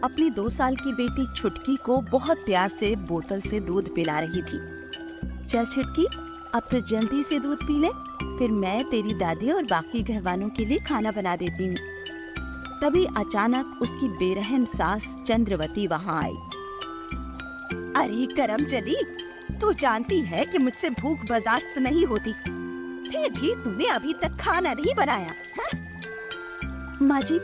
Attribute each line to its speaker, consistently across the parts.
Speaker 1: अपनी 2 साल की बेटी छुटकी को बहुत प्यार से बोतल से दूध पिला रही थी। चल छुटकी, अब तो जल्दी से दूध पी ले, फिर मैं तेरी दादी और बाकी घरवालों के लिए खाना बना देती हूँ। तभी अचानक उसकी बेरहम सास चंद्रवती वहाँ आई। अरे करम चली, तू जानती है कि मुझसे भूख बर्दाश्त नहीं होती, फिर भी तूने अभी तक खाना नहीं बनाया है? माँ जी,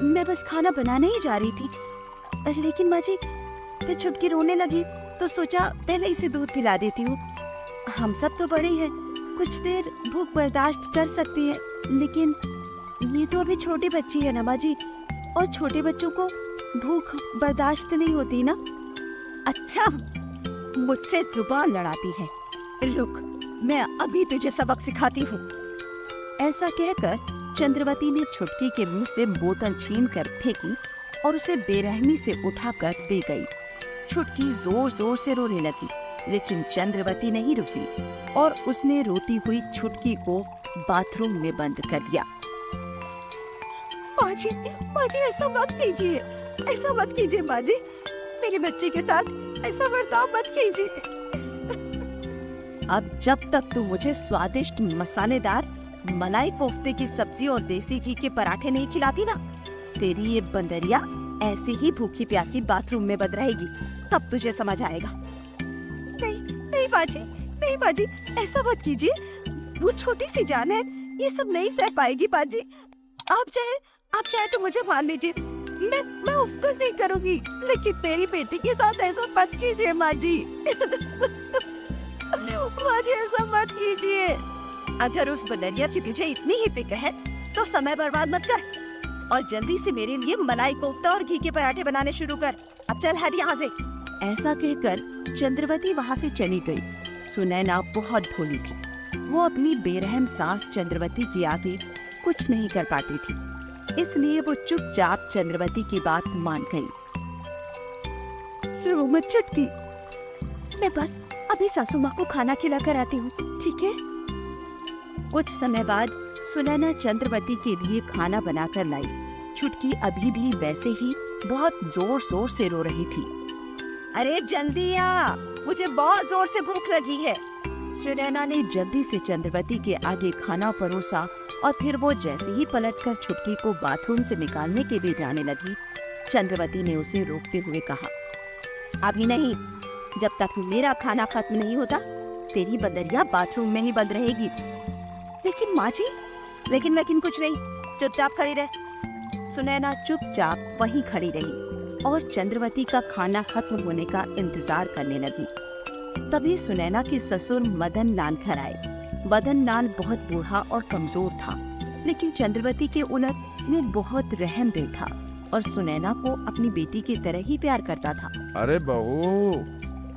Speaker 1: मैं बस खाना बनाने ही जा रही थी, लेकिन माँ जी फिर छुटकी रोने लगी तो सोचा पहले इसे दूध पिला देती हूँ। हम सब तो बड़े हैं, कुछ देर भूख बर्दाश्त कर सकते हैं, लेकिन ये तो अभी छोटी बच्ची है ना माँ जी, और छोटे बच्चों को भूख बर्दाश्त नहीं होती ना। अच्छा, मुझसे जुबान लड़ाती है, रुक मैं अभी तुझे सबक सिखाती हूँ। ऐसा कहकर चंद्रवती ने छुटकी के मुंह से बोतल छीनकर फेंकी और उसे बेरहमी से उठाकर दे गई। छुटकी जोर जोर से रोने लगी, लेकिन चंद्रवती नहीं रुकी और उसने रोती हुई छुटकी को बाथरूम में बंद कर दिया। माँ जी ऐसा मत कीजिए, ऐसा मत कीजिए माँ जी, मेरे बच्चे के साथ ऐसा बर्ताव मत कीजिए। अब जब तक तू मुझे स्वादिष्ट मसालेदार मलाई कोफ्ते की सब्जी और देसी घी के पराठे नहीं खिलाती ना, तेरी ये बंदरिया ऐसे ही भूखी प्यासी बाथरूम में बंद रहेगी, तब तुझे समझ आएगा। नहीं बाजी, ऐसा मत कीजिए, वो छोटी सी जान है, ये सब नहीं सह पाएगी बाजी। आप चाहे तो मुझे मान लीजिए, मैं उसको नहीं करूंगी, लेकिन मेरी बेटी के साथ ऐसा मत कीजिए माँ जी। माँ जी ऐसा मत कीजिए। अगर उस बदरिया की तुझे इतनी ही फिक्र है तो समय बर्बाद मत कर और जल्दी से मेरे लिए मलाई कोफ्ता और घी के पराठे बनाने शुरू कर। अब चल हट यहाँ से। ऐसा कहकर चंद्रवती वहाँ से चली गई। सुनैना बहुत भोली थी, वो अपनी बेरहम सास चंद्रवती के आगे कुछ नहीं कर पाती थी, इसलिए वो चुपचाप चंद्रवती की बात मान गई। रो मत छुटकी, मैं बस अभी सासू माँ को खाना खिला कर आती हूँ, ठीक है? कुछ समय बाद सुनैना चंद्रवती के लिए खाना बनाकर लाई। छुटकी अभी भी वैसे ही बहुत जोर जोर से रो रही थी। अरे जल्दी आ, मुझे बहुत जोर से भूख लगी है। सुनैना ने जल्दी से चंद्रवती के आगे खाना परोसा और फिर वो जैसे ही पलटकर छुटकी को बाथरूम से निकालने के लिए जाने लगी, चंद्रवती ने उसे रोकते हुए कहा, अभी नहीं, जब तक मेरा खाना खत्म नहीं होता तेरी बंदरिया बाथरूम में ही बंद रहेगी। लेकिन माँ जी, लेकिन कुछ नहीं, चुपचाप खड़ी रह। सुनैना चुपचाप वहीं खड़ी रही और चंद्रवती का खाना खत्म होने का इंतजार करने लगी। तभी सुनैना के ससुर मदन लाल घर आए। मदन लाल बहुत बूढ़ा और कमजोर था, लेकिन चंद्रवती के उलट वो बहुत रहम दिल था और सुनैना को अपनी बेटी की तरह ही प्यार करता था।
Speaker 2: अरे बहू,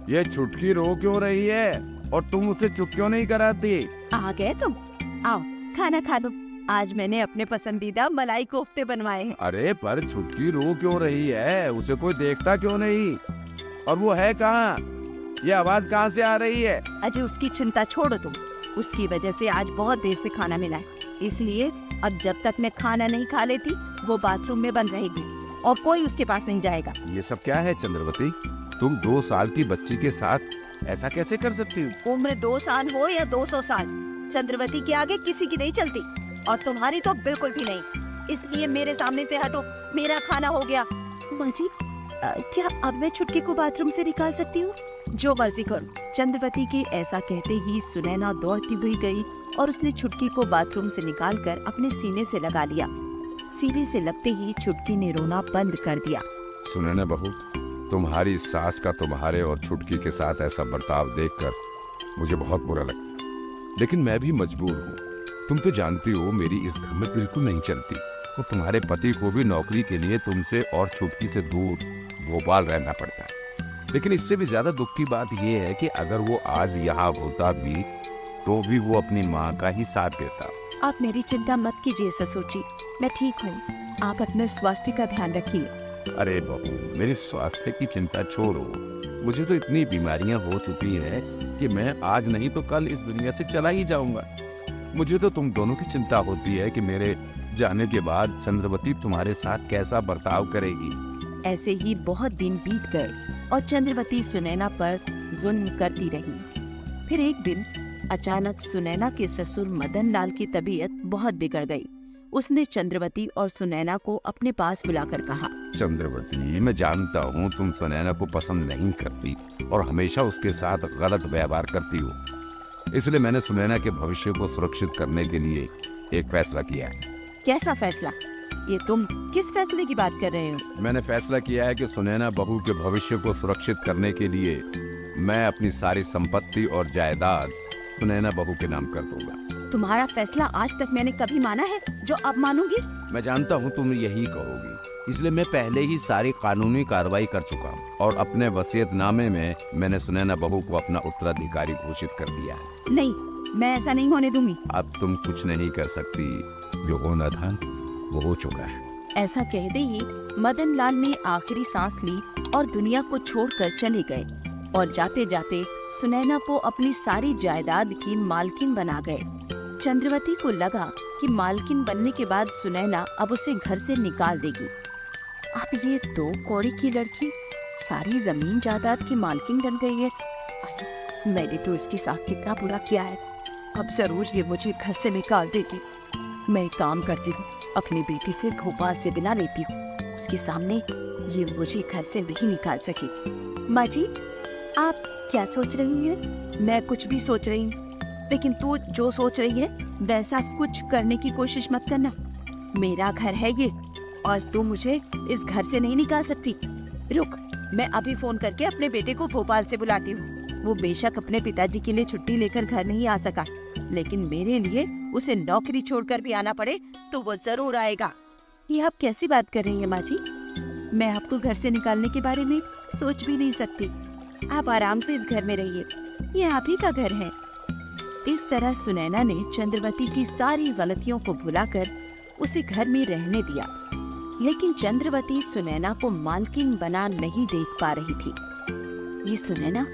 Speaker 2: ये छुटकी रो क्यों रही है और तुम उसे चुप क्यों नहीं कराती?
Speaker 1: आ गए तुम, आओ खाना खा लो। आज मैंने अपने पसंदीदा मलाई कोफ्ते बनवाए हैं।
Speaker 2: अरे पर छुटकी रो क्यों रही है? उसे कोई देखता क्यों नहीं? और वो है कहाँ? ये आवाज कहाँ से आ रही है?
Speaker 1: अजय उसकी चिंता छोड़ो तुम, उसकी वजह से आज बहुत देर से खाना मिला है, इसलिए अब जब तक मैं खाना नहीं खा लेती वो बाथरूम में बंद रहेगी और कोई उसके पास नहीं जाएगा।
Speaker 2: ये सब क्या है चंद्रवती? तुम 2 साल की बच्ची के साथ ऐसा कैसे कर सकती हो?
Speaker 1: उम्र 2 साल हो या 200 साल, चंद्रवती के आगे किसी की नहीं चलती और तुम्हारी तो बिल्कुल भी नहीं, इसलिए मेरे सामने से हटो, मेरा खाना हो गया। माँ जी, क्या अब मैं छुटकी को बाथरूम से निकाल सकती हूँ? जो मर्जी करो। चंद्रवती के ऐसा कहते ही सुनैना दौड़ती हुई गई और उसने छुटकी को बाथरूम से निकालकर अपने सीने से लगा लिया। सीने से लगते ही छुटकी ने रोना बंद कर दिया।
Speaker 2: सुनैना बहू, तुम्हारी सास का तुम्हारे और छुटकी के साथ ऐसा बर्ताव देखकर मुझे बहुत बुरा लगता, लेकिन मैं भी मजबूर हूँ। तुम तो जानती हो मेरी इस घर में बिल्कुल नहीं चलती और तुम्हारे पति को भी नौकरी के लिए तुमसे और छुटकी से दूर भोपाल रहना पड़ता है। लेकिन इससे भी ज्यादा दुख की बात यह है कि अगर वो आज यहाँ होता भी तो भी वो अपनी माँ का ही साथ देता।
Speaker 1: आप मेरी चिंता मत कीजिए ससुर जी, मैं ठीक हूँ, आप अपने स्वास्थ्य का ध्यान रखिए।
Speaker 2: अरे बहू, मेरे स्वास्थ्य की चिंता छोड़ो, मुझे तो इतनी बीमारियां हो चुकी है कि मैं आज नहीं तो कल इस दुनिया से चला ही जाऊंगा। मुझे तो तुम दोनों की चिंता होती है कि मेरे जाने के बाद चंद्रवती तुम्हारे साथ कैसा बर्ताव करेगी।
Speaker 1: ऐसे ही बहुत दिन बीत गए और चंद्रवती सुनैना पर जुल्म करती रही। फिर एक दिन अचानक सुनैना के ससुर मदन लाल की तबीयत बहुत बिगड़ गई। उसने चंद्रवती और सुनैना को अपने पास बुलाकर कहा,
Speaker 2: चंद्रवती, मैं जानता हूँ तुम सुनैना को पसंद नहीं करती और हमेशा उसके साथ गलत व्यवहार करती हो। इसलिए मैंने सुनैना के भविष्य को सुरक्षित करने के लिए एक फैसला किया है।
Speaker 1: कैसा फैसला? ये तुम किस फैसले की बात कर रहे हो?
Speaker 2: मैंने फैसला किया है कि सुनैना बहू के भविष्य को सुरक्षित करने के लिए मैं अपनी सारी संपत्ति और जायदाद सुनैना बहू के नाम कर दूंगा।
Speaker 1: तुम्हारा फैसला आज तक मैंने कभी माना है जो अब मानूंगी?
Speaker 2: मैं जानता हूँ तुम यही कहोगी, इसलिए मैं पहले ही सारी कानूनी कार्रवाई कर चुका हूँ और अपने वसीयतनामे में मैंने सुनैना बहू को अपना उत्तराधिकारी घोषित कर दिया है।
Speaker 1: नहीं, मैं ऐसा नहीं होने दूंगी।
Speaker 2: अब तुम कुछ नहीं कर सकती, जो होना था वो हो चुका है।
Speaker 1: ऐसा कहते ही मदन लाल ने आखिरी सांस ली और दुनिया को छोड़कर चले गए और जाते जाते सुनैना को अपनी सारी जायदाद की मालकिन बना गए। चंद्रवती को लगा कि मालकिन बनने के बाद सुनैना अब उसे घर से निकाल देगी। अब ये 2 कौड़ी की लड़की सारी जमीन जायदाद की मालकिन बन गई है। अरे, मैंने तो इसके साथ कितना बुरा किया है। अब जरूर ये मुझे घर से निकाल देगी। मैं एक काम करती हूँ, अपनी बेटी से भोपाल से बिना लेती हूँ। उसके सामने ये मुझे घर से नहीं निकाल सकेगी। माँ जी, आप क्या सोच रही हैं? मैं कुछ भी सोच रही हूँ, लेकिन तू जो सोच रही है वैसा कुछ करने की कोशिश मत करना। मेरा घर है ये और तू मुझे इस घर से नहीं निकाल सकती। रुक, मैं अभी फोन करके अपने बेटे को भोपाल से बुलाती हूँ। वो बेशक अपने पिताजी के लिए छुट्टी लेकर घर नहीं आ सका, लेकिन मेरे लिए उसे नौकरी छोड़कर भी आना पड़े तो वो जरूर आएगा। ये आप कैसी बात कर रही हैं माँ जी? मैं आपको घर से निकालने के बारे में सोच भी नहीं सकती। आप आराम से इस घर में रहिए, ये आप ही का घर है। इस तरह सुनैना ने चंद्रवती की सारी गलतियों को भुलाकर उसे घर में रहने दिया। लेकिन चंद्रवती सुनैना को मालकिन बना नहीं देख पा रही थी। ये सुनैना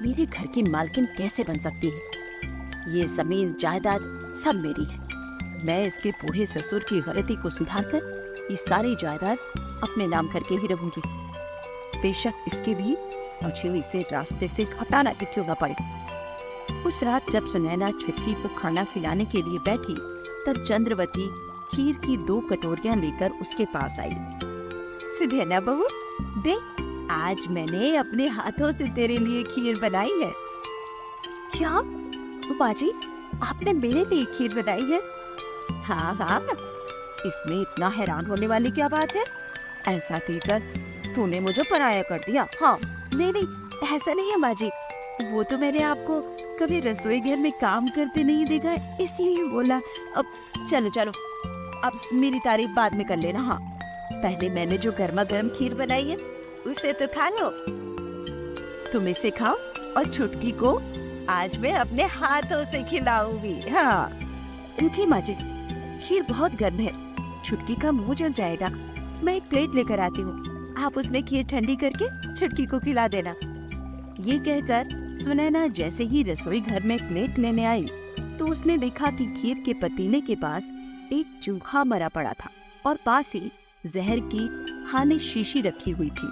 Speaker 1: मेरे घर की मालकिन कैसे बन सकती है? ये जमीन जायदाद सब मेरी है। मैं इसके बूढ़े ससुर की गलती को सुधारकर ये सारी जायदाद अपने नाम करके ही रहूंगी। बेशक इसके लिए मुझे इसे रास्ते से हटाना ही क्यों न पड़े। उस रात जब सुनैना छुटकी को खाना खिलाने के लिए बैठी, तब चंद्रवती खीर की 2 कटोरियां लेकर उसके पास आई। सुनैना बहू, देख, आज मैंने अपने हाथों से तेरे लिए खीर बनाई है। क्या बाजी, आपने मेरे लिए खीर बनाई है? हाँ हाँ, इसमें इतना हैरान होने वाली क्या बात है? ऐसा कहकर तूने मुझे पराया कर दिया। हाँ, नहीं नहीं, ऐसा नहीं है माँ जी। वो तो मैंने आपको कभी रसोई घर में काम करते नहीं देखा है, इसलिए बोला। अब चलो चलो, अब मेरी तारीफ बाद में कर लेना। हाँ, पहले मैंने जो गर्मा गर्म खीर बनाई है उसे तो खा लो। तुम इसे खाओ और छुटकी को आज मैं अपने हाथों से खिलाऊंगी। हाँ, उठी माँ जी, खीर बहुत गर्म है, छुटकी का मुंह जल जाएगा। मैं एक प्लेट लेकर आती हूँ, आप उसमें खीर ठंडी करके छुटकी को खिला देना। ये कहकर सुनैना जैसे ही रसोई घर में प्लेट लेने आई तो उसने देखा कि खीर के पतीले के पास एक चूहा मरा पड़ा था और पास ही जहर की खाने शीशी रखी हुई थी।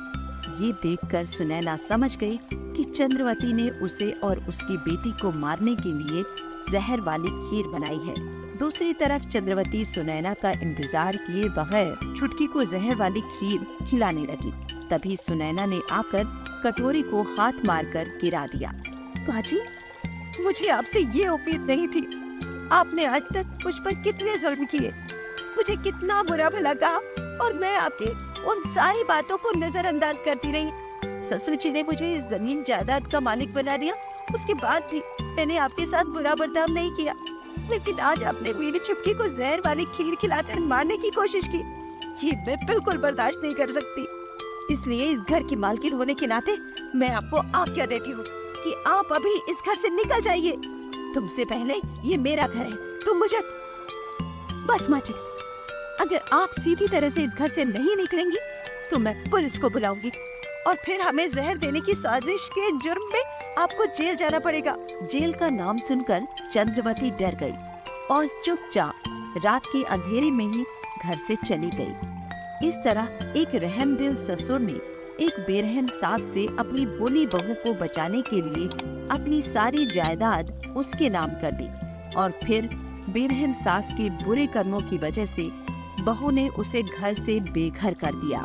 Speaker 1: ये देखकर सुनैना समझ गई कि चंद्रवती ने उसे और उसकी बेटी को मारने के लिए जहर वाली खीर बनाई है। दूसरी तरफ चंद्रवती सुनैना का इंतजार किए बगैर छुटकी को जहर वाली खीर खिलाने लगी। तभी सुनैना ने आकर कटोरी को हाथ मारकर गिरा दिया। बाजी, मुझे आपसे ये उम्मीद नहीं थी। आपने आज तक मुझ पर कितने जुल्म किए, मुझे कितना बुरा भला कहा और मैं आपके उन सारी बातों को नजरअंदाज करती रही। ससुर जी ने मुझे इस जमीन जायदाद का मालिक बना दिया, उसके बाद भी मैंने आपके साथ बुरा बर्ताव नहीं किया। लेकिन आज आपने मेरी छुटकी को जहर वाली खीर खिलाकर मारने की कोशिश की। ये मैं बिल्कुल बर्दाश्त नहीं कर सकती। इसलिए इस घर की मालकिन होने के नाते मैं आपको आज्ञा देती हूँ कि आप अभी इस घर से निकल जाइए। तुमसे पहले ये मेरा घर है, तुम मुझे बस माँ जी, अगर आप सीधी तरह से इस घर से नहीं निकलेंगी तो मैं पुलिस को बुलाऊंगी और फिर हमें जहर देने की साजिश के जुर्म में आपको जेल जाना पड़ेगा। जेल का नाम सुनकर चंद्रवती डर गई और चुपचाप रात के अंधेरे में ही घर से चली गई। इस तरह एक रहमदिल ससुर ने एक बेरहम सास से अपनी भोली बहू को बचाने के लिए अपनी सारी जायदाद उसके नाम कर दी और फिर बेरहम सास के बुरे कर्मों की वजह से बहू ने उसे घर से बेघर कर दिया।